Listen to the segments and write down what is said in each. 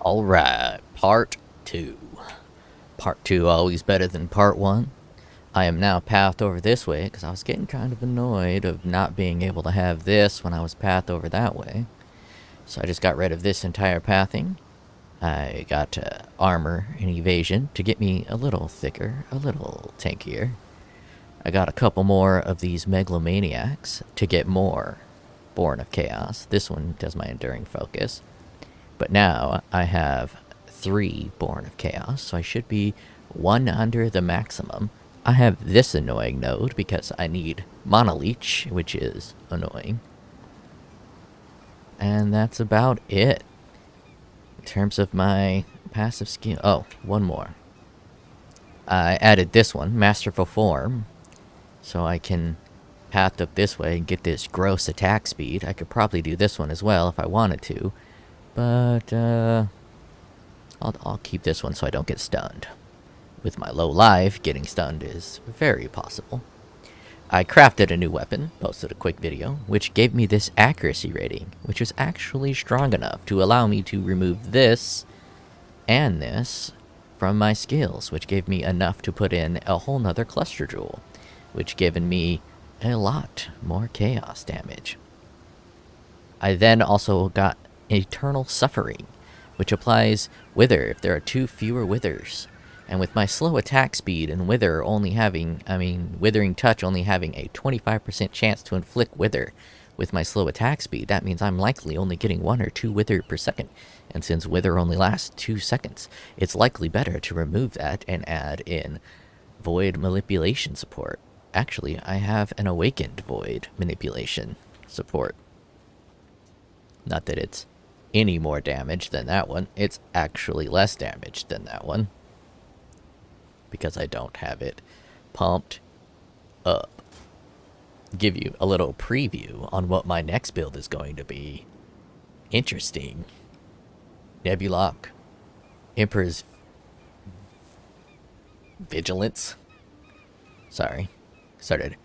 Alright, part 2. Part 2 always better than part 1. I am now pathed over this way because I was getting kind of annoyed of not being able to have this when I was pathed over that way. So I just got rid of this entire pathing. I got armor and evasion to get me a little thicker, a little tankier. I got a couple more of these megalomaniacs to get more Born of Chaos. This one does my enduring focus. But now I have 3 Born of Chaos, so I should be 1 under the maximum. I have this annoying node because I need Mana Leech, which is annoying. And that's about it. In terms of my passive skill. Oh, one more. I added this one, Masterful Form, so I can path up this way and get this gross attack speed. I could probably do this one as well if I wanted to. But, I'll keep this one so I don't get stunned. With my low life, getting stunned is very possible. I crafted a new weapon, posted a quick video, which gave me this accuracy rating, which is actually strong enough to allow me to remove this and this from my skills, which gave me enough to put in a whole nother cluster jewel, which given me a lot more chaos damage. I then also got Eternal Suffering, which applies Wither if there are 2 fewer Withers. And with my slow attack speed and Withering Touch only having a 25% chance to inflict Wither with my slow attack speed, that means I'm likely only getting 1 or 2 Wither per second. And since Wither only lasts 2 seconds, it's likely better to remove that and add in Void Manipulation support. Actually, I have an Awakened Void Manipulation support. Not that it's any more damage than that one. It's actually less damage than that one, because I don't have it pumped up. Give you a little preview on what my next build is going to be. Interesting. Nebulock. Emperor's Vigilance. Sorry. Started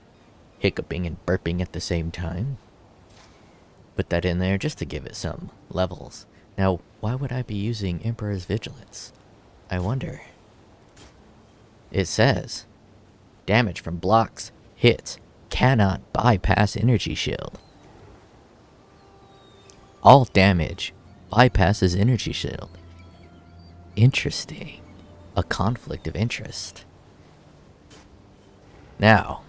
hiccuping and burping at the same time. Put that in there just to give it some levels. Now, why would I be using Emperor's Vigilance? I wonder. It says, damage from blocks, hits, cannot bypass energy shield. All damage bypasses energy shield. Interesting. A conflict of interest. Now,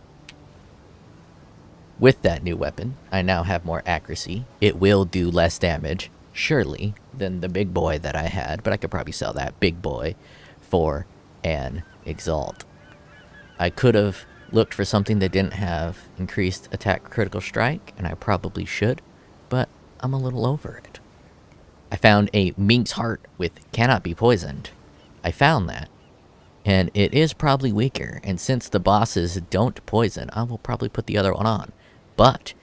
with that new weapon, I now have more accuracy. It will do less damage, surely, than the big boy that I had, but I could probably sell that big boy for an Exalt. I could have looked for something that didn't have increased attack critical strike, and I probably should, but I'm a little over it. I found a Mink's Heart with cannot be poisoned. I found that, and it is probably weaker, and since the bosses don't poison, I will probably put the other one on. But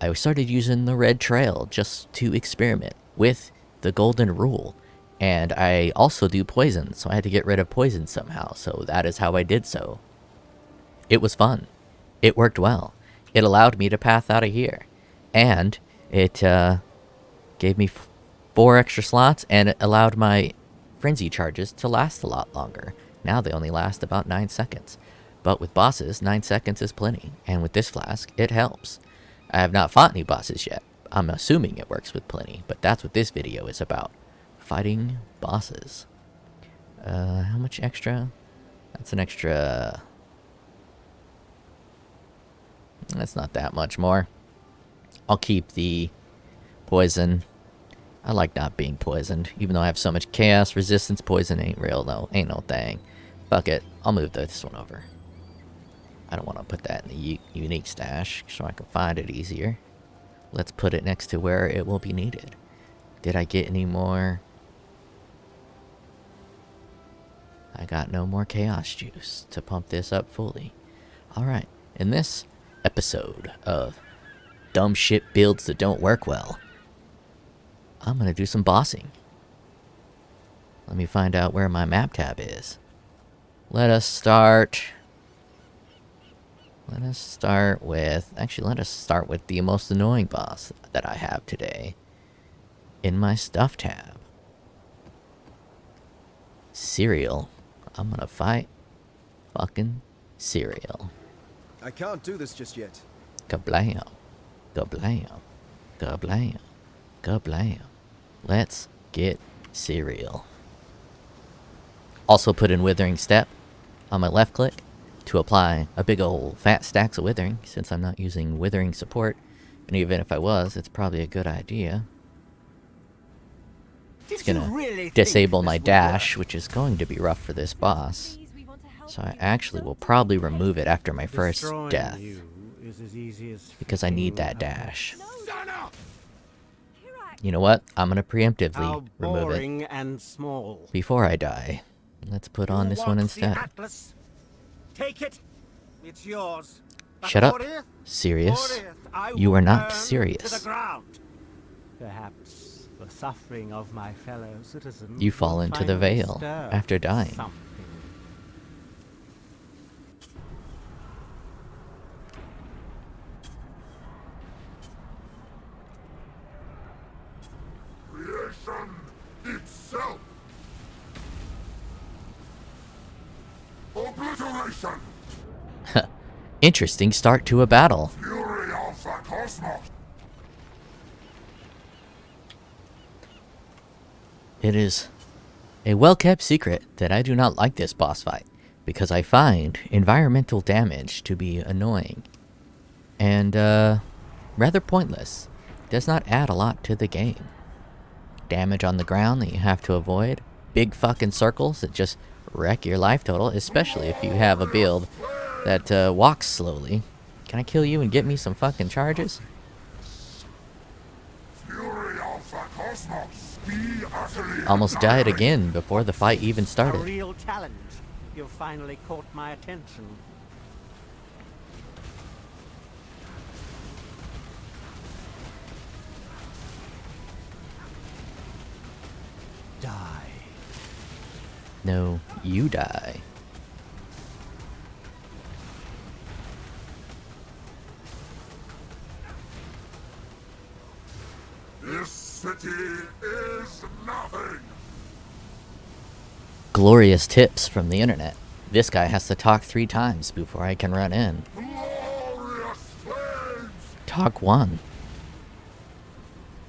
I started using the red trail just to experiment with the golden rule. And I also do poison, so I had to get rid of poison somehow. So that is how I did so. It was fun. It worked well. It allowed me to path out of here. And it gave me 4 extra slots, and it allowed my frenzy charges to last a lot longer. Now they only last about 9 seconds. But with bosses, 9 seconds is plenty, and with this flask, it helps. I have not fought any bosses yet. I'm assuming it works with plenty, but that's what this video is about. Fighting bosses. How much extra? That's an extra... That's not that much more. I'll keep the poison. I like not being poisoned, even though I have so much chaos resistance. Poison ain't real, though. Ain't no thing. Fuck it. I'll move this one over. I don't want to put that in the unique stash, so I can find it easier. Let's put it next to where it will be needed. Did I get any more? I got no more chaos juice to pump this up fully. Alright, in this episode of dumb shit builds that don't work well, I'm gonna do some bossing. Let me find out where my map tab is. Let us start with the most annoying boss that I have today in my stuff tab. cereal. I'm gonna fight fucking cereal. I can't do this just yet. Kablam. Kablam. Kablam. Kablam. Let's get cereal. Also put in Withering Step on my left click to apply a big ol' fat stacks of Withering, since I'm not using Withering support. And even if I was, it's probably a good idea. It's gonna disable my dash, which is going to be rough for this boss. So I actually will probably remove it after my first death, because I need that dash. You know what? I'm gonna preemptively remove it before I die. Let's put on this one instead. Take it. It's yours. Shut up. Serious? You are not serious. Perhaps the suffering of my fellow citizens. You fall into the veil after dying. Creation itself. Obliteration. Interesting start to a battle. Fury of the cosmos. It is a well-kept secret that I do not like this boss fight, because I find environmental damage to be annoying and rather pointless. It does not add a lot to the game. Damage on the ground that you have to avoid, big fucking circles that just wreck your life total, especially if you have a build that walks slowly. Can I kill you and get me some fucking charges? Fury of the cosmos. Be utterly Almost died again before the fight even A started. real challenge. You've finally caught my attention. Die. No, you die. This city is nothing. Glorious tips from the internet. This guy has to talk 3 times before I can run in. Glorious flames. Talk 1.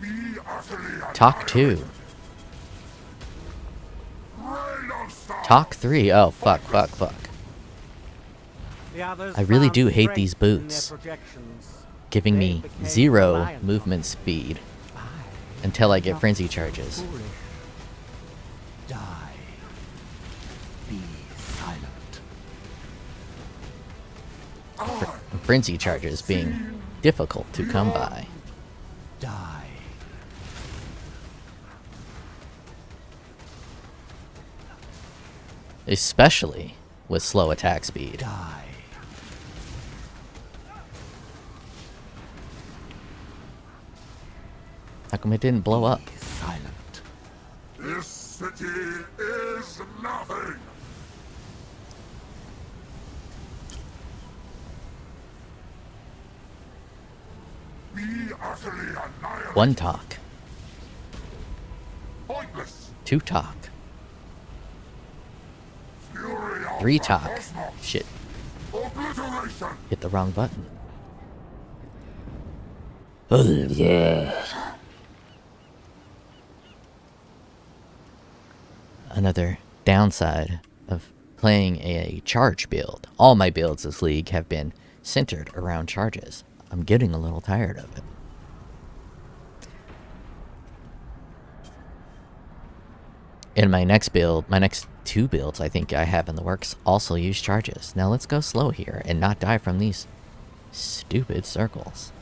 Be utterly Talk 2. Rain of stars. Talk 3. Oh, fuck. The others I really found do hate strength these in their boots, projections. giving They me became 0 reliant on movement speed I until I get not frenzy charges. foolish. Die. Be silent. Frenzy charges being difficult to come by. Die. Especially with slow attack speed. Die. How come it didn't blow up? Be silent. This city is nothing. Be utterly annihilated. 1 talk. Pointless. 2 talk. Fury of 3 the talk. cosmos. Shit, Obliteration. hit the wrong button. Oh, yeah. Another downside of playing a charge build. All my builds this league have been centered around charges. I'm getting a little tired of it. In my next build, my next 2 builds I think I have in the works also use charges. Now let's go slow here and not die from these stupid circles.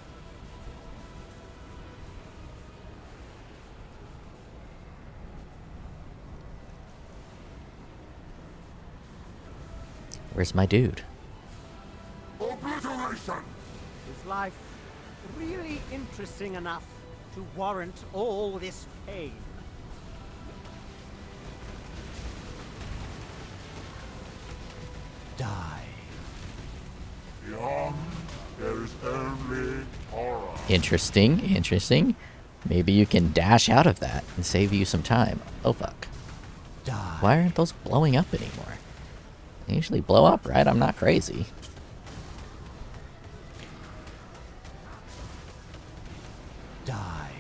Where's my dude? Obliteration. Is life really interesting enough to warrant all this pain? Die. Beyond, there is only horror. Interesting. Maybe you can dash out of that and save you some time. Oh fuck. Die. Why aren't those blowing up anymore? They usually blow up, right? I'm not crazy. Die.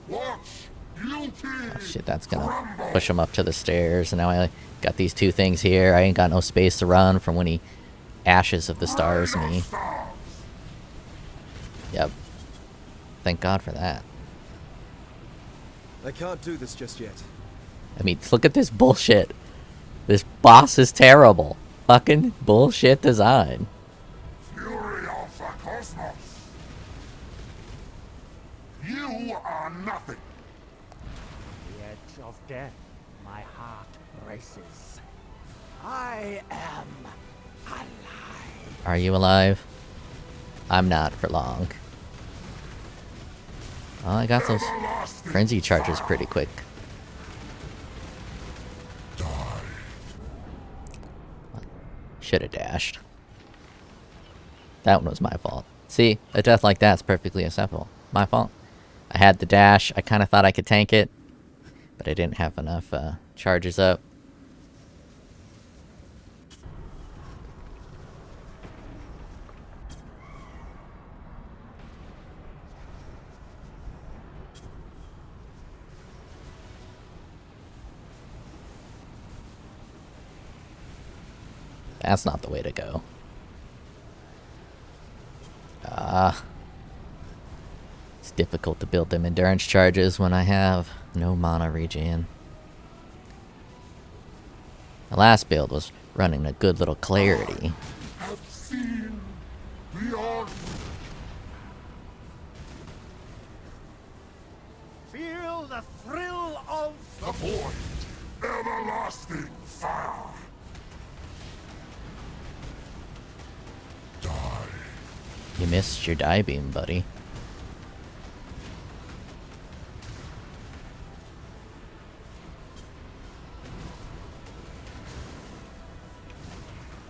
Watch, you Oh, shit, that's gonna push him up to the stairs. And now I got these two things here. I ain't got no space to run from when he ashes of the stars me. Yep. Thank God for that. I can't do this just yet. I mean, look at this bullshit. This boss is terrible. Fucking bullshit design. Fury of the cosmos. You are nothing. The edge of death, my heart races. I am alive. Are you alive? I'm not for long. Well, I got those frenzy charges pretty quick. Should have dashed. That one was my fault. See, a death like that's perfectly acceptable. My fault. I had the dash. I kind of thought I could tank it, but I didn't have enough charges up. That's not the way to go. It's difficult to build them endurance charges when I have no mana regen. The last build was running a good little clarity. Have seen beyond. Feel the thrill of The void, everlasting fire. Die. You missed your die beam, buddy.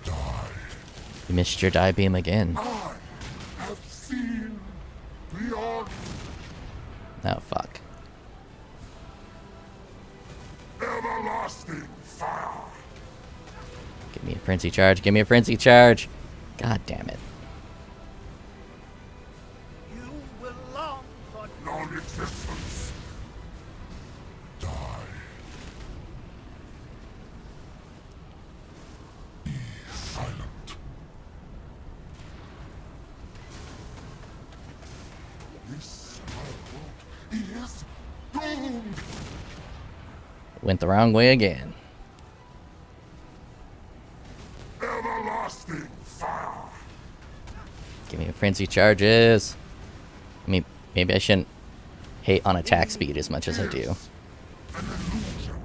Die. You missed your die beam again. I have seen beyond. Oh, fuck. Everlasting fire. Give me a frenzy charge. Give me a frenzy charge. God damn it. you will long for Non-existence. Die. Be silent. This world is doomed. Went the wrong way again. Everlasting fire. Give me a frenzy charges. I mean, maybe I shouldn't hate on attack speed as much as I do. An illusion.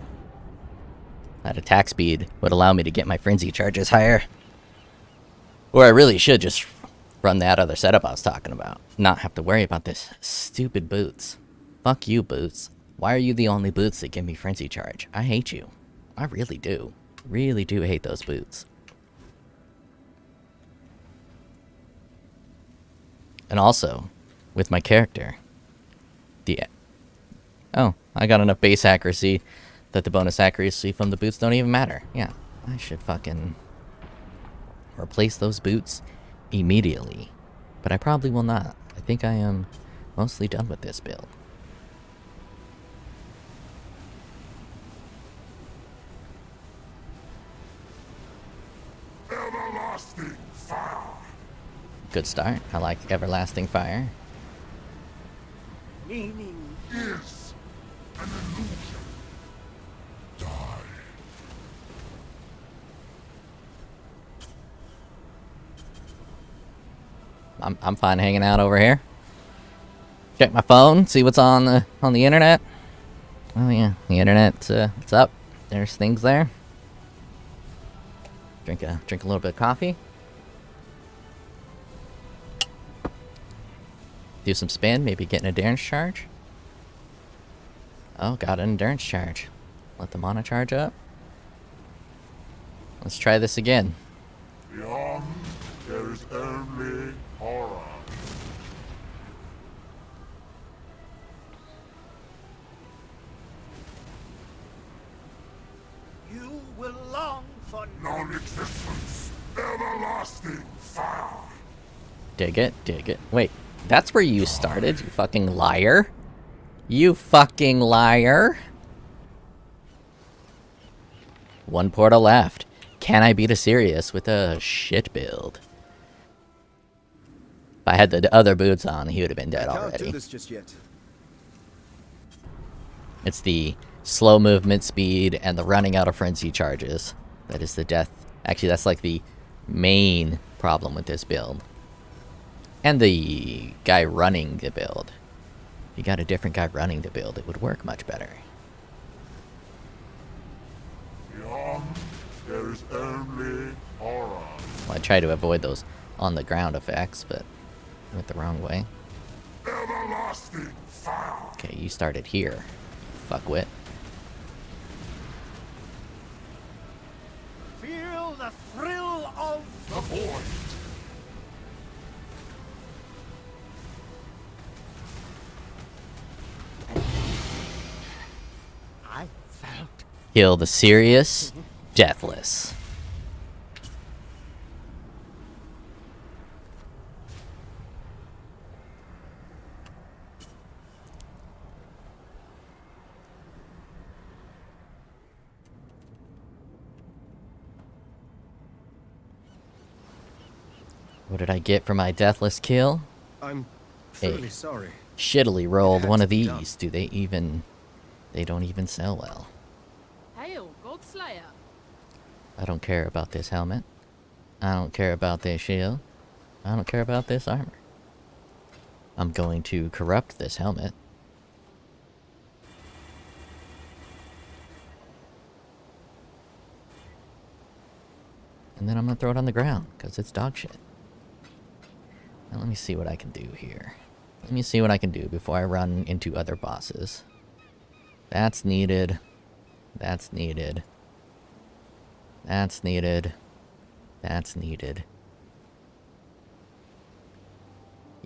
That attack speed would allow me to get my frenzy charges higher. Or I really should just run that other setup I was talking about. Not have to worry about this stupid boots. Fuck you, boots. Why are you the only boots that give me frenzy charge? I hate you. I really do. Really do hate those boots. And also, with my character, oh, I got enough base accuracy that the bonus accuracy from the boots don't even matter. Yeah, I should fucking replace those boots immediately. But I probably will not. I think I am mostly done with this build. Everlasting fire. Good start. I like Everlasting Fire. meaning. Is an illusion. Die. I'm fine hanging out over here. Check my phone, see what's on the internet. Oh yeah, the internet, it's up. There's things there. Drink a little bit of coffee. Do some spin, maybe get an endurance charge. Oh, got an endurance charge. Let the mana charge up. Let's try this again. Beyond, there is only horror. Dig it, dig it. Wait, that's where you started, you fucking liar? You fucking liar! One portal left. Can I beat a Sirius with a shit build? If I had the other boots on, he would have been dead I can't already. do this just yet. It's the slow movement speed and the running out of frenzy charges. That is the death. Actually, that's like the main problem with this build. And the guy running the build. If you got a different guy running the build, it would work much better. Beyond, there is only horror. Well, I try to avoid those on the ground effects, but I went the wrong way. Everlasting fire. Okay, you started here, fuckwit. Feel the thrill of The void. I felt. Kill the Sirius, deathless. What did I get for my deathless kill? I'm Hey. truly sorry. Shittily rolled It had one to of be done. these. Do they even... They don't even sell well. Hail, Godslayer. I don't care about this helmet. I don't care about this shield. I don't care about this armor. I'm going to corrupt this helmet. And then I'm gonna throw it on the ground, because it's dog shit. Now let me see what I can do here. Let me see what I can do before I run into other bosses. That's needed. That's needed. That's needed. That's needed.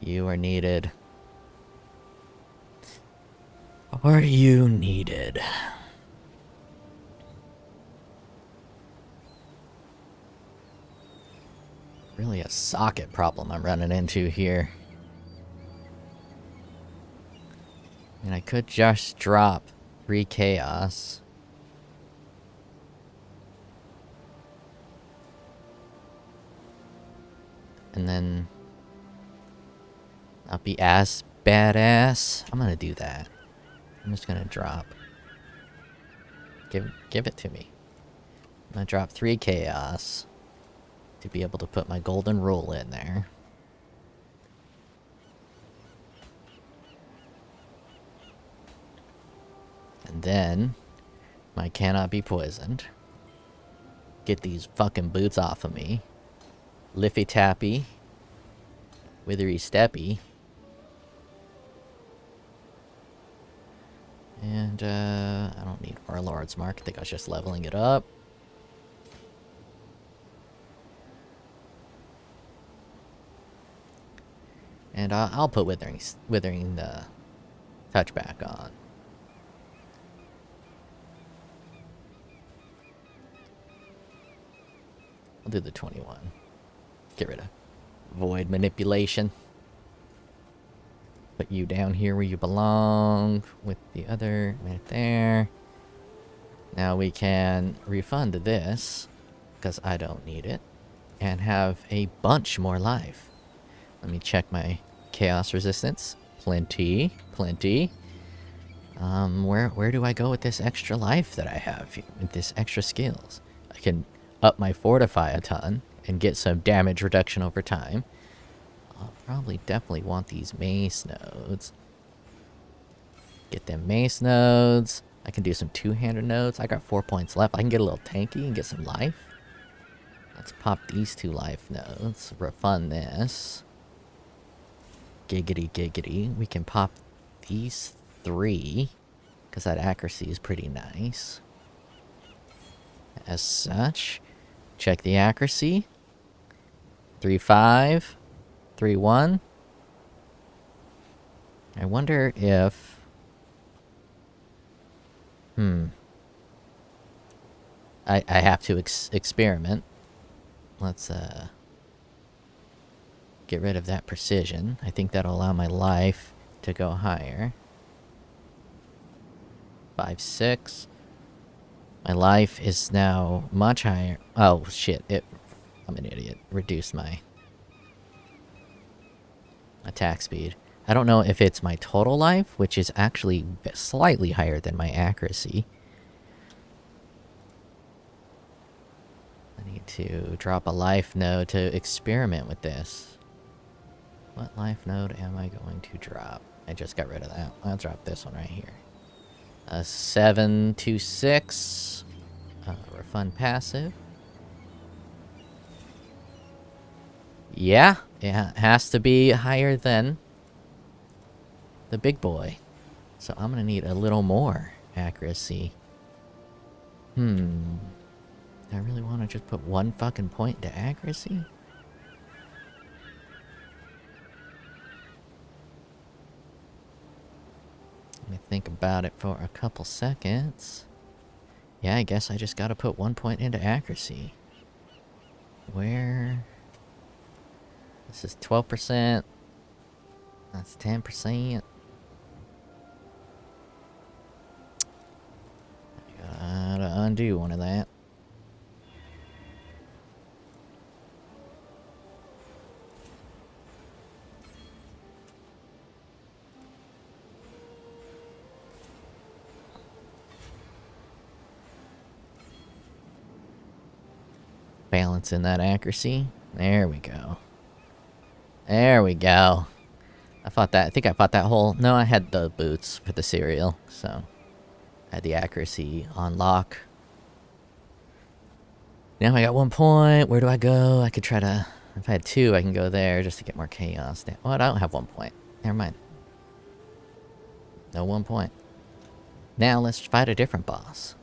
You are needed. Are you needed? Really a socket problem I'm running into here. And I could just drop 3 chaos. And then not be as badass. I'm gonna do that. I'm just gonna drop. Give it to me. I'm gonna drop 3 chaos to be able to put my golden rule in there. And then my cannot be poisoned. Get these fucking boots off of me. Liffy tappy. Withery steppy. And I don't need Warlord's Mark. I think I was just leveling it up. And I'll put Withering the touchback on. I'll do the 21. Get rid of void manipulation. Put you down here where you belong with the other right there. Now we can refund this because I don't need it and have a bunch more life. Let me check my chaos resistance. Plenty, plenty. Where do I go with this extra life that I have here, with this extra skills? I can up my fortify a ton and get some damage reduction over time. I'll probably definitely want these mace nodes. Get them mace nodes. I can do some two-handed nodes. I got 4 points left. I can get a little tanky and get some life. Let's pop these 2 life nodes. Refund this. Giggity giggity. We can pop these 3. Because that accuracy is pretty nice. As such. Check the accuracy. 3-5. 3-1. I wonder if... I have to experiment. Let's get rid of that precision. I think that'll allow my life to go higher. 5, 6. My life is now much higher. Oh, shit. I'm an idiot. Reduced my attack speed. I don't know if it's my total life, which is actually slightly higher than my accuracy. I need to drop a life node to experiment with this. What life node am I going to drop? I just got rid of that. I'll drop this one right here. 726. Refund passive. Yeah, it has to be higher than the big boy. So I'm gonna need a little more accuracy. Do I really want to just put one fucking point to accuracy? Let me think about it for a couple seconds. Yeah, I guess I just gotta put 1 point into accuracy. Where? This is 12%. That's 10%. Gotta undo one of that. Balancing that accuracy. There we go. There we go. I think I fought that whole... No, I had the boots for the cereal, so... I had the accuracy on lock. Now I got 1 point. Where do I go? I could try to... If I had 2, I can go there just to get more chaos. Well, I don't have 1 point. Never mind. No 1 point. Now let's fight a different boss.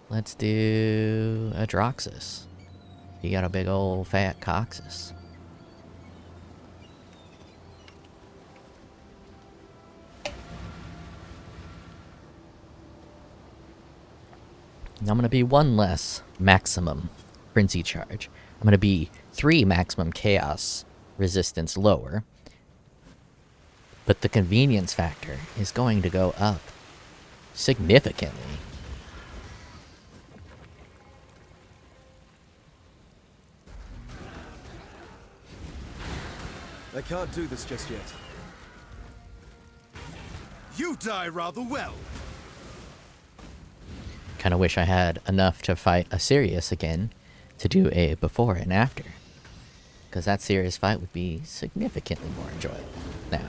Let's do a Droxus. You got a big old fat Coxus. Now I'm going to be 1 less maximum frenzy charge. I'm going to be 3 maximum chaos resistance lower. But the convenience factor is going to go up significantly. I can't do this just yet. You die rather well. Kind of wish I had enough to fight a Sirius again to do a before and after. Because that Sirius fight would be significantly more enjoyable now.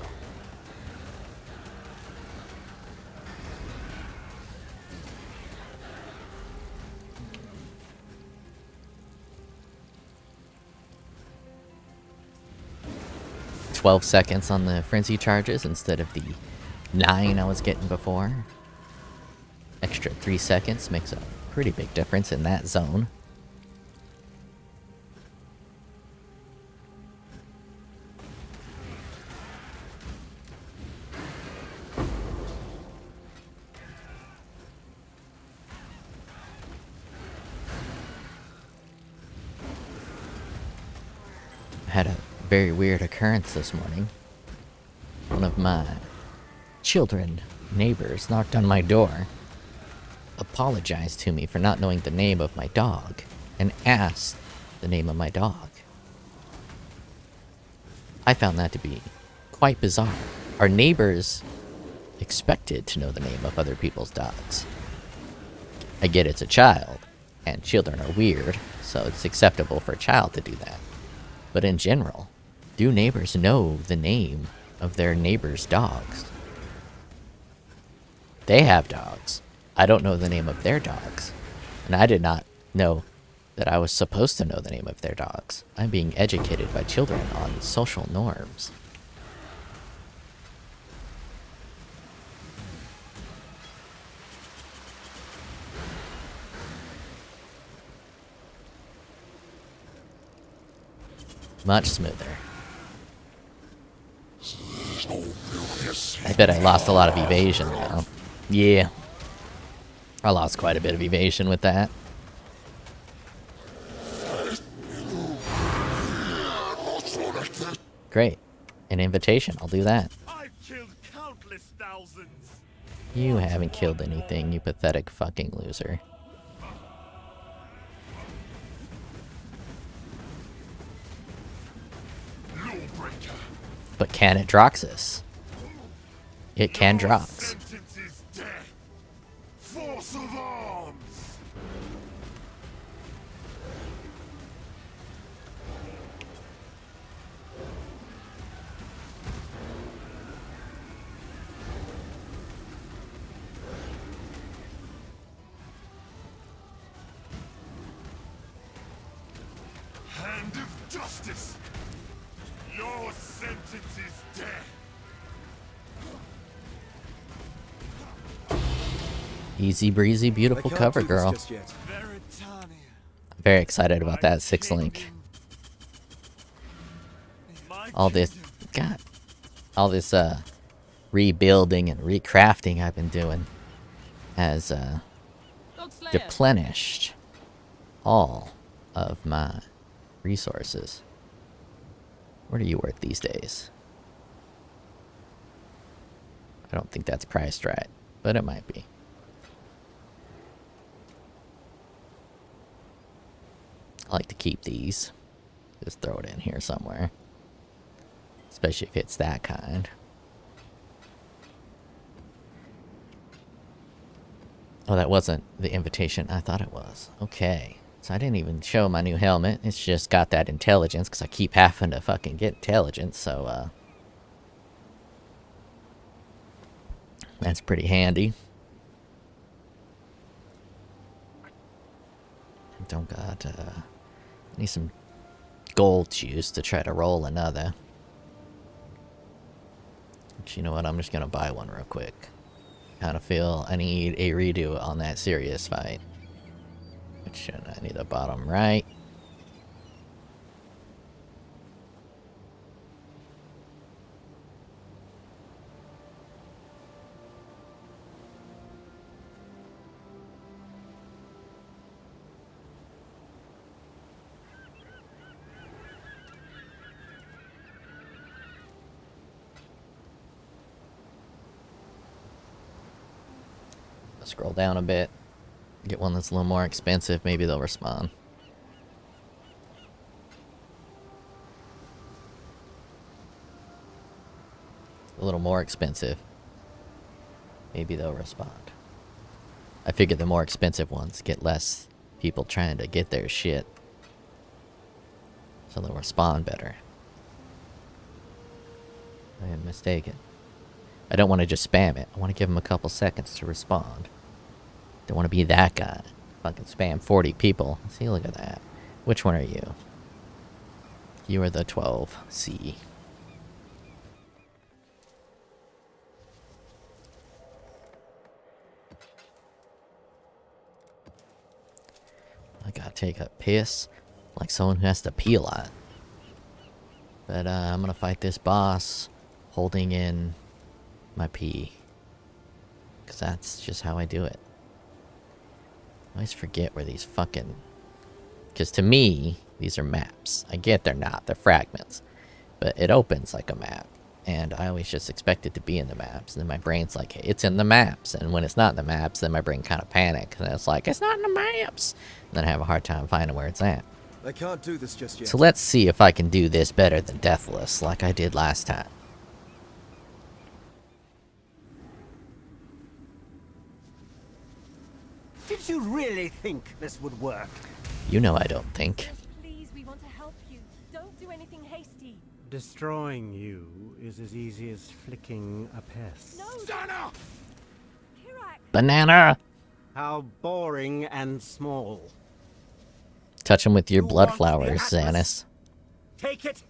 "12 seconds on the frenzy charges instead of the 9 I was getting before. Extra 3 seconds makes a pretty big difference in that zone. I had a very weird occurrence this morning. One of my neighbors knocked on my door, apologized to me for not knowing the name of my dog, and asked the name of my dog. I found that to be quite bizarre. Our neighbors expected to know the name of other people's dogs. I get it's a child, and children are weird, so it's acceptable for a child to do that. But in general, do neighbors know the name of their neighbors' dogs? They have dogs. I don't know the name of their dogs. And I did not know that I was supposed to know the name of their dogs. I'm being educated by children on social norms. Much smoother. I bet I lost a lot of evasion now. Yeah. I lost quite a bit of evasion with that. Great. An invitation. I'll do that. I've killed countless thousands. You haven't killed anything, you pathetic fucking loser. Lawbreaker. But can it Droxus? It can Drox. Sentence is death. Force of arms. Hand of justice. Your sentence is death. Easy breezy, I beautiful can't cover, do this girl. just yet. Veritania. Very excited about that 6 link. All this, God, all this rebuilding and recrafting I've been doing has God Slayer. replenished all of my resources. What are you worth these days? I don't think that's priced right, but it might be. I like to keep these. Just throw it in here somewhere. Especially if it's that kind. Oh, that wasn't the invitation I thought it was. Okay. So I didn't even show my new helmet. It's just got that intelligence, because I keep having to fucking get intelligence, so, that's pretty handy. Don't got, need some gold juice to try to roll another. But you know what? I'm just gonna buy one real quick. Kinda feel I need a redo on that serious fight. Which I need the bottom right. Scroll down a bit. Get one that's a little more expensive. Maybe they'll respond. A little more expensive. Maybe they'll respond. I figure the more expensive ones get less people trying to get their shit. So they'll respond better. I am mistaken. I don't want to just spam it. I want to give them a couple seconds to respond. Don't want to be that guy. Fucking spam 40 people. See, look at that. Which one are you? You are the 12C. I gotta take a piss like someone who has to pee a lot. But I'm gonna fight this boss holding in my pee. Because that's just how I do it. I always forget where these fucking... Because to me, these are maps. I get they're not. They're fragments. But it opens like a map. And I always just expect it to be in the maps. And then my brain's like, hey, it's in the maps. And when it's not in the maps, then my brain kind of panics. And it's like, it's not in the maps. And then I have a hard time finding where it's at. I can't do this just yet. So let's see if I can do this better than Deathless, like I did last time. Did you really think this would work? You know I don't think. Please, we want to help you. Don't do anything hasty. Destroying you is as easy as flicking a pest. No, Stunner! Kirak. Banana! How boring and small. Touch him with your You blood want flowers, the Atlas? Xanis. Take it.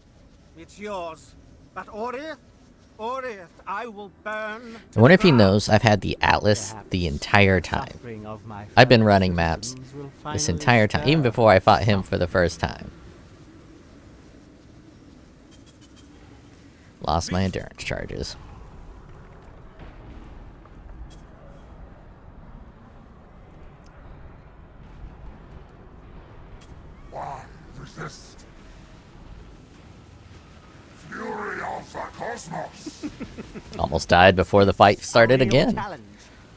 It's yours. But Orith, I will burn. I wonder if he knows I've had the Atlas the entire time. I've been running maps this entire time, even before I fought him for the first time. Lost my endurance charges. Why resist? Fury cosmos. Almost died before the fight started A real again. challenge.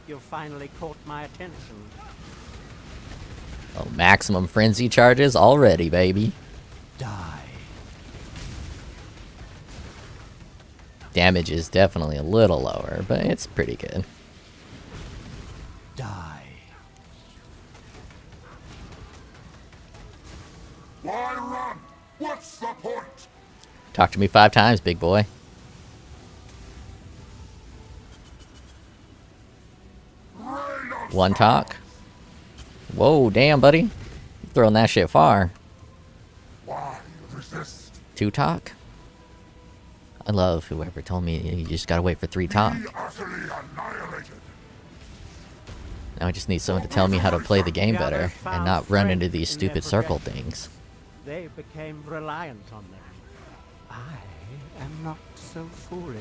You finally caught my attention. Oh, maximum frenzy charges already, baby. Die. Damage is definitely a little lower, but it's pretty good. Die. Why run? What's the point? Talk to me 5 times, big boy. One talk. Whoa, damn, buddy. You're throwing that shit far. Why resist? 2 talk. I love whoever told me you just gotta wait for 3 talk. Be utterly annihilated. Now I just need someone to tell me how to play the game better and not run into these stupid circle things. They became reliant on them. I am not so foolish.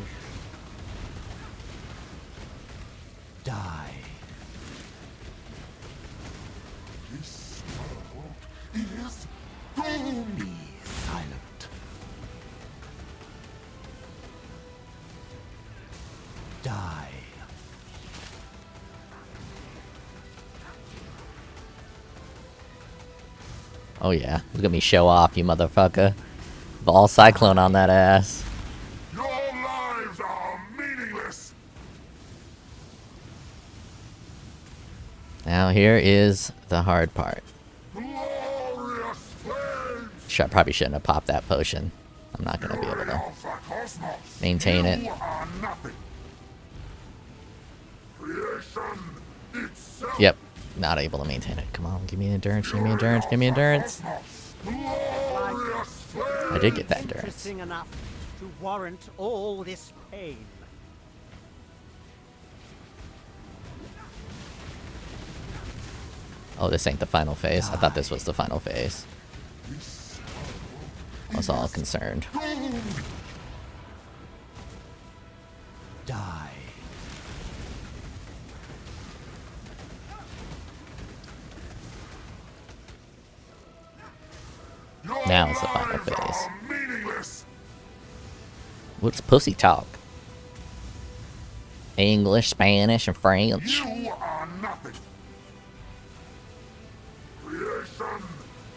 Die. This world is doomed. Be silent. Die. Oh yeah, look at me show off, you motherfucker. Ball cyclone on that ass. Your lives are meaningless. Now here is the hard part. Glorious flames. Probably shouldn't have popped that potion. I'm not gonna be able to Of the cosmos. maintain it. You are nothing. Creation itself. Yep, not able to maintain it. Come on, give me endurance, give me endurance, give me endurance. Glorious flames. I did get that endurance. Interesting enough to warrant all this pain. Oh, this ain't the final phase. I thought this was the final phase. I was all concerned. Die. Your Now it's the final lives phase. are meaningless. What's pussy talk? English, Spanish, and French. You are nothing. Creation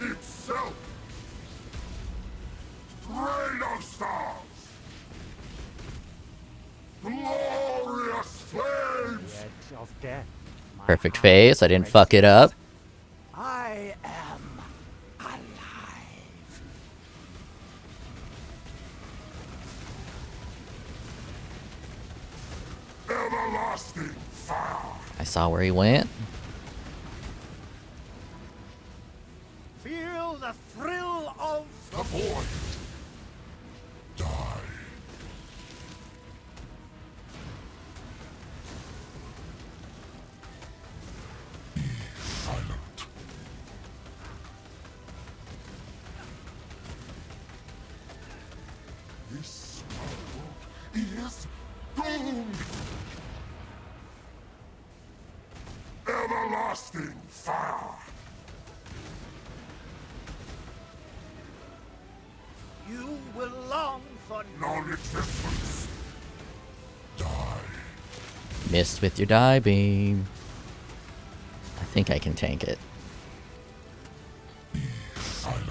itself. Rain of stars. Glorious flames. The edge of death. My Perfect heart phase. I didn't breaks. fuck it up. I am alive. Everlasting fire. I saw where he went. Feel the thrill of The void. Die. Be silent. This world is doomed. Everlasting fire. you will long for Non-existence. Die. Missed with your die beam. I think I can tank it. Silent.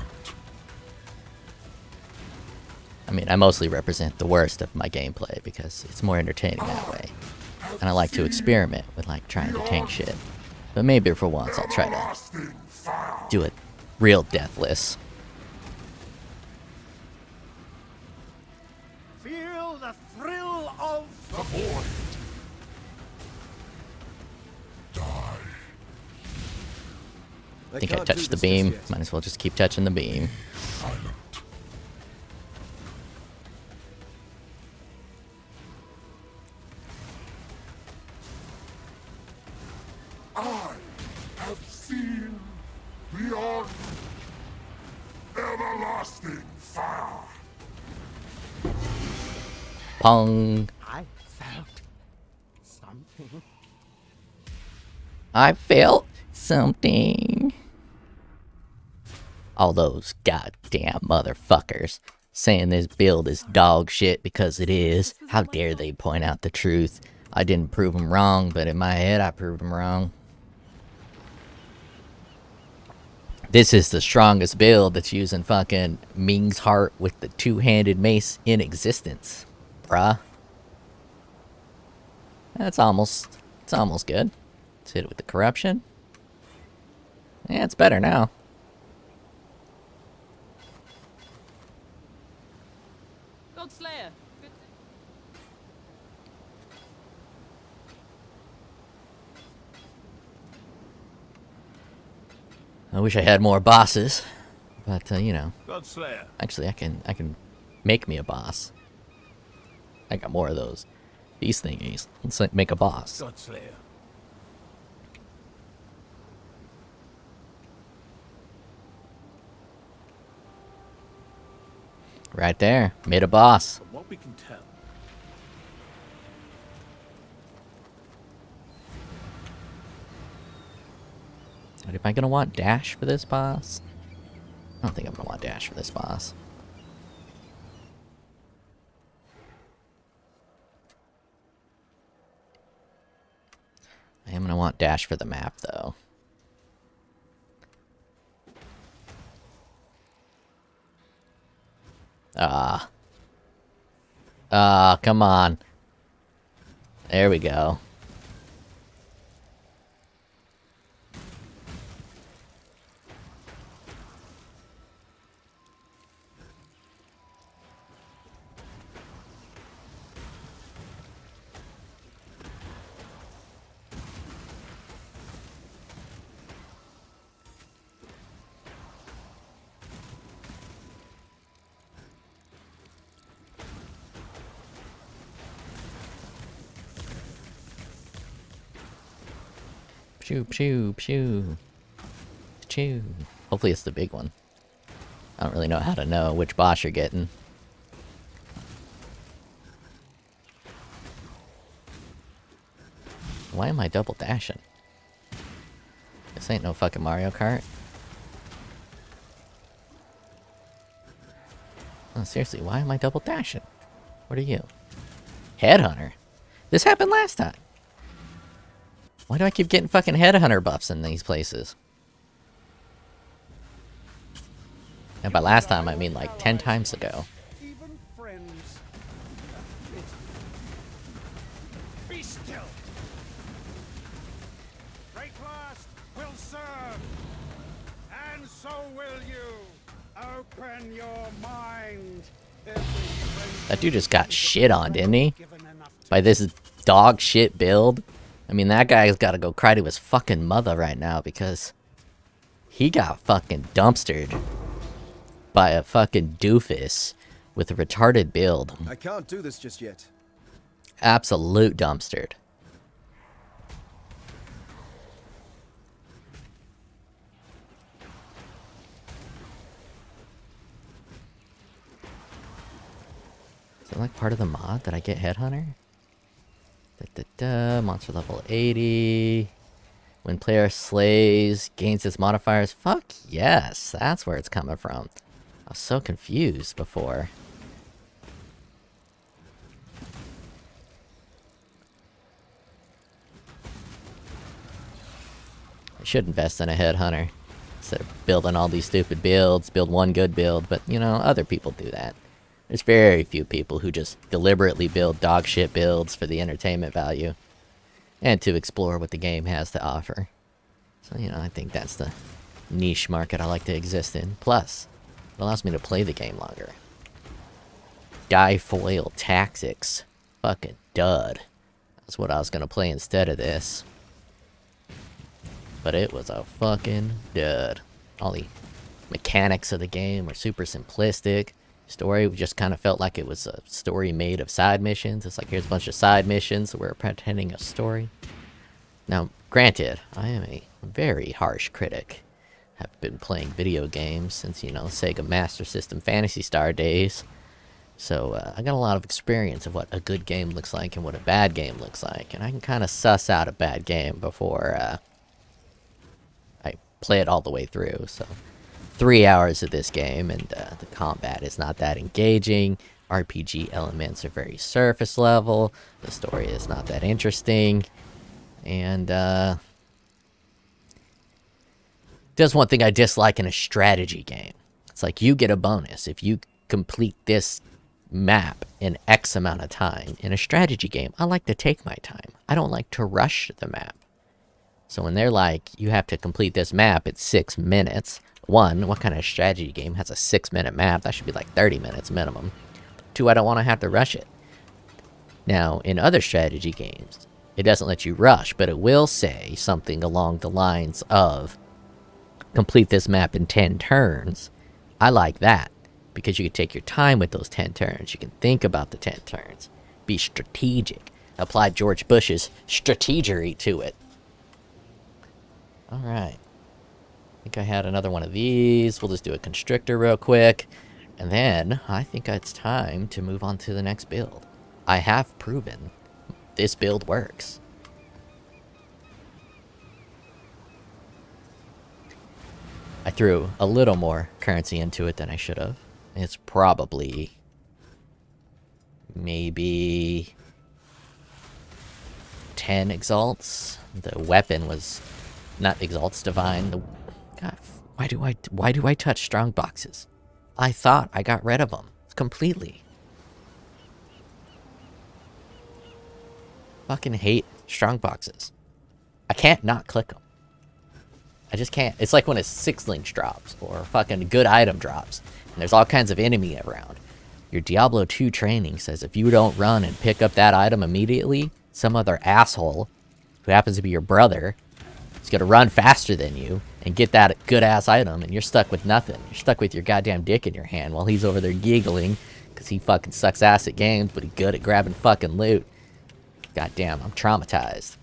I mean, I mostly represent the worst of my gameplay because it's more entertaining that way. And I like to experiment with like trying to tank shit. But maybe for once I'll try to Everlasting fire. do it real deathless. feel the thrill of The void. Die. I think I touched the beam. Might as well just keep touching the beam. Silent. I have seen beyond everlasting fire. Pong. I felt something. I felt something. All those goddamn motherfuckers. saying this build is dog shit because it is. How dare they point out the truth? I didn't prove them wrong, but in my head I proved them wrong. This is the strongest build that's using fucking Ming's heart with the two-handed mace in existence, bruh. It's almost good. Let's hit it with the corruption. Yeah, it's better now. God Slayer. I wish I had more bosses, but you know. Godslayer. Actually, I can make me a boss. I got more of those. These thingies. Let's like make a boss. Godslayer. Right there. Made a boss. From what we can tell, Am I gonna want dash for this boss? I don't think I'm gonna want dash for this boss. I am gonna want dash for the map though. Come on. There we go. Pew, pew, pew. Pew. Hopefully it's the big one. I don't really know how to know which boss you're getting. Why am I double dashing? This ain't no fucking Mario Kart. Oh, seriously, why am I double dashing? What are you? Headhunter? This happened last time. Why do I keep getting fucking headhunter buffs in these places? And by last time, I mean like 10 times ago. Even friends. Be still. Rayclast will serve, and so will you. Open your mind. That dude just got shit on, didn't he? By this dog shit build. I mean, that guy's got to go cry to his fucking mother right now because he got fucking dumpstered by a fucking doofus with a retarded build. I can't do this just yet. Absolute dumpstered. Is it like part of the mod that I get Headhunter? Monster level 80. When player slays, gains its modifiers. Fuck yes, that's where it's coming from. I was so confused before. I should invest in a headhunter instead of building all these stupid builds. Build one good build, but you know, other people do that. There's very few people who just deliberately build dog shit builds for the entertainment value and to explore what the game has to offer. So, you know, I think that's the niche market I like to exist in. Plus, it allows me to play the game longer. Difoil Tactics. Fucking dud. That's what I was gonna play instead of this. But it was a fucking dud. All the mechanics of the game were super simplistic. Story just kind of felt like it was a story made of side missions. It's like, here's a bunch of side missions, so we're pretending a story. Now, granted, I am a very harsh critic. I've been playing video games since, you know, Sega Master System Phantasy Star days. So, I got a lot of experience of what a good game looks like and what a bad game looks like. And I can kind of suss out a bad game before I play it all the way through. So, 3 hours of this game, and the combat is not that engaging. RPG elements are very surface level. The story is not that interesting. And, there's one thing I dislike in a strategy game. It's like you get a bonus if you complete this map in X amount of time. In a strategy game, I like to take my time. I don't like to rush the map. So when they're like, you have to complete this map at 6 minutes. One, what kind of strategy game has a 6-minute map? That should be like 30 minutes minimum. Two, I don't want to have to rush it. Now, in other strategy games, it doesn't let you rush, but it will say something along the lines of, complete this map in 10 turns. I like that, because you can take your time with those 10 turns. You can think about the 10 turns. Be strategic. Apply George Bush's strategery to it. Alright. I think I had another one of these. We'll just do a constrictor real quick. And then, I think it's time to move on to the next build. I have proven this build works. I threw a little more currency into it than I should have. It's probably maybe 10 exalts. The weapon was not exalts divine. God, why do I touch strong boxes? I thought I got rid of them completely. Fucking hate strong boxes. I can't not click them. I just can't. It's like when a 6 links drops or a fucking good item drops and there's all kinds of enemy around. Your Diablo 2 training says if you don't run and pick up that item immediately, some other asshole who happens to be your brother is gonna run faster than you and get that good ass item, and you're stuck with nothing. You're stuck with your goddamn dick in your hand while he's over there giggling because he fucking sucks ass at games, but he's good at grabbing fucking loot. Goddamn, I'm traumatized.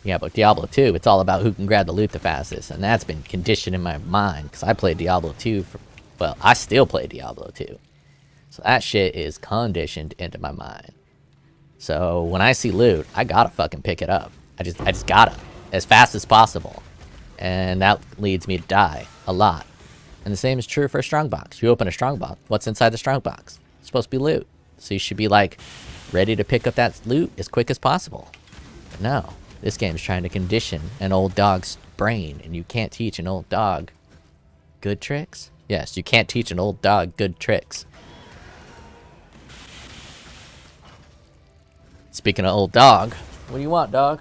Yeah, but Diablo 2, it's all about who can grab the loot the fastest, and that's been conditioned in my mind, because I played Diablo 2 for, well, I still play Diablo 2. So that shit is conditioned into my mind. So when I see loot, I gotta fucking pick it up. I just gotta, as fast as possible. And that leads me to die a lot. And the same is true for a strongbox. You open a strongbox, what's inside the strongbox? It's supposed to be loot. So you should be like, ready to pick up that loot as quick as possible. But no. This game is trying to condition an old dog's brain, and you can't teach an old dog good tricks? Yes, you can't teach an old dog good tricks. Speaking of old dog, what do you want, dog?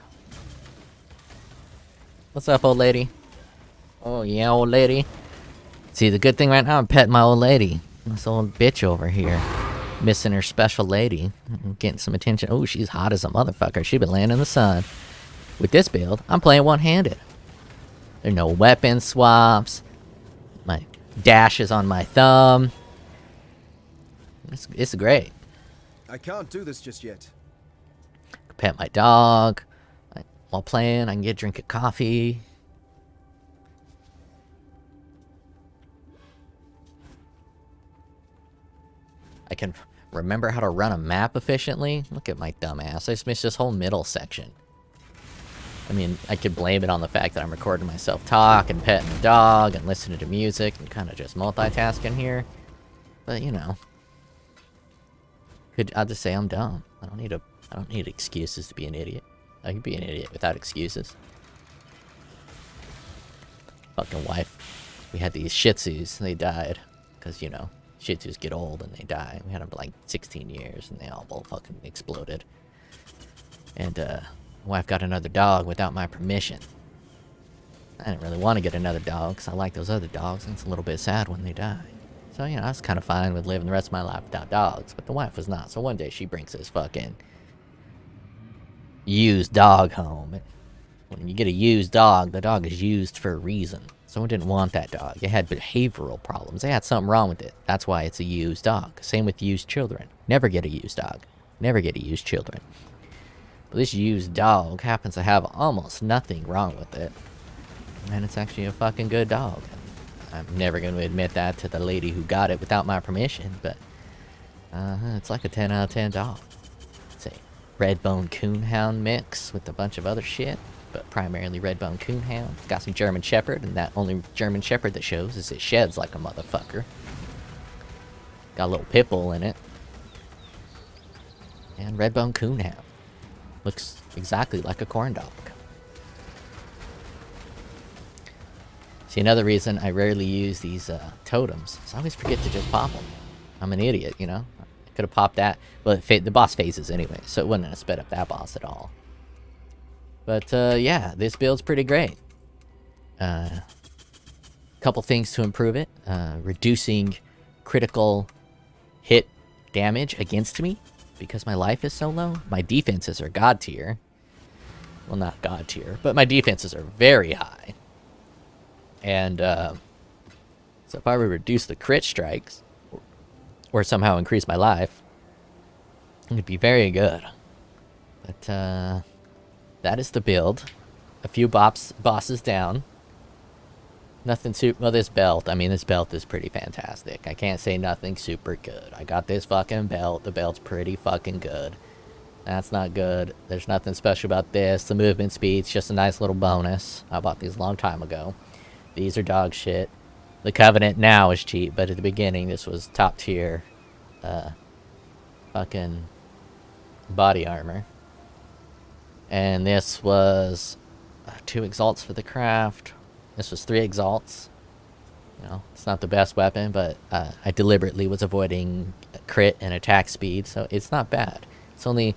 What's up, old lady? Oh, yeah, old lady. See, the good thing right now, I'm petting my old lady. This old bitch over here. Missing her special lady. Getting some attention. Oh, she's hot as a motherfucker. She been laying in the sun. With this build, I'm playing one-handed. There are no weapon swaps. My dash is on my thumb. It's great. I can't do this just yet. Pet my dog. While playing, I can get a drink of coffee. I can remember how to run a map efficiently. Look at my dumb ass. I just missed this whole middle section. I mean, I could blame it on the fact that I'm recording myself talk and petting the dog and listening to music and kind of just multitasking here. But, you know. I'll just say I'm dumb. I don't need excuses to be an idiot. I can be an idiot without excuses. Fucking wife. We had these Shih Tzus, and they died. Because, you know, Shih Tzus get old and they die. We had them for like 16 years, and they all both fucking exploded. And, wife got another dog without my permission. I didn't really want to get another dog because I like those other dogs, and it's a little bit sad when they die. So, you know, I was kind of fine with living the rest of my life without dogs, but the wife was not. So one day she brings this fucking used dog home. And when you get a used dog, the dog is used for a reason. Someone didn't want that dog. It had behavioral problems. They had something wrong with it. That's why it's a used dog. Same with used children. Never get a used dog. Never get a used children. This used dog happens to have almost nothing wrong with it. And it's actually a fucking good dog. I'm never going to admit that to the lady who got it without my permission, but it's like a 10 out of 10 dog. It's a red bone coonhound mix with a bunch of other shit. but primarily red-bone coonhound. Got some German Shepherd, and that only German Shepherd that shows is it sheds like a motherfucker. Got a little pit bull in it. And red-bone coonhound. Looks exactly like a corn dog. See, another reason I rarely use these totems is I always forget to just pop them. I'm an idiot, you know? I could have popped that. Well, the boss phases anyway, so it wouldn't have sped up that boss at all. But, yeah, this build's pretty great. Couple things to improve it. Reducing critical hit damage against me because my life is so low. My defenses are god tier. Well, not god tier, but my defenses are very high. And, so if I were to reduce the crit strikes, or somehow increase my life, it would be very good. But, that is the build. A few bosses down. Nothing super... Well, this belt. I mean, this belt is pretty fantastic. I can't say nothing super good. I got this fucking belt. The belt's pretty fucking good. That's not good. There's nothing special about this. The movement speed's just a nice little bonus. I bought these a long time ago. These are dog shit. The Covenant now is cheap, but at the beginning, this was top tier. Fucking body armor. And this was 2 exalts for the craft. This was 3 exalts. You know, it's not the best weapon, but I deliberately was avoiding crit and attack speed, so it's not bad. It's only...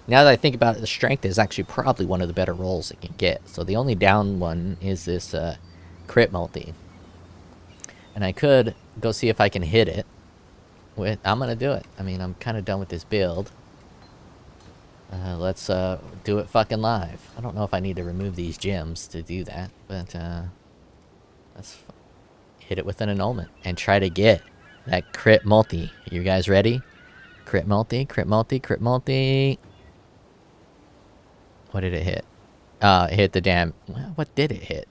Now that I think about it, the strength is actually probably one of the better rolls it can get. So the only down one is this crit multi. And I could go see if I can hit it. I'm going to do it. I mean, I'm kind of done with this build. Let's do it fucking live. I don't know if I need to remove these gems to do that, but let's hit it with an annulment and try to get that crit multi. You guys ready? Crit multi, crit multi, crit multi. What did it hit? It hit the damn... Well, what did it hit?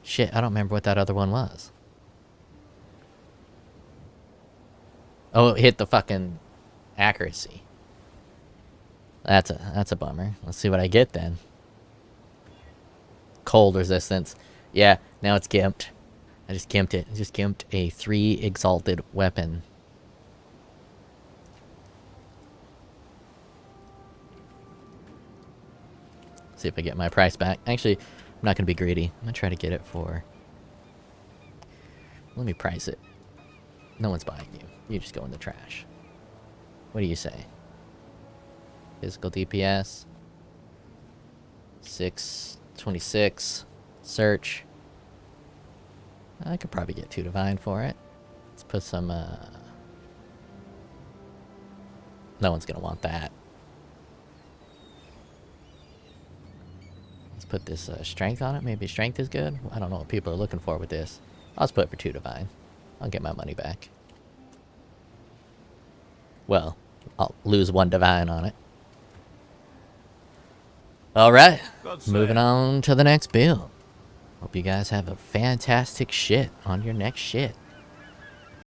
Shit, I don't remember what that other one was. Oh, it hit the fucking accuracy. That's a bummer. Let's see what I get then. Cold resistance. Yeah, now it's gimped. I just gimped it. I just gimped a 3 exalted weapon. See if I get my price back. Actually, I'm not going to be greedy. I'm going to try to get it for... Let me price it. No one's buying you. You just go in the trash. What do you say? Physical DPS. 626. Search. I could probably get 2 divine for it. Let's put some, No one's gonna want that. Let's put this, strength on it. Maybe strength is good? I don't know what people are looking for with this. I'll just put it for 2 divine. I'll get my money back. Well, I'll lose 1 divine on it. Alright, moving on to the next build. Hope you guys have a fantastic shit on your next shit.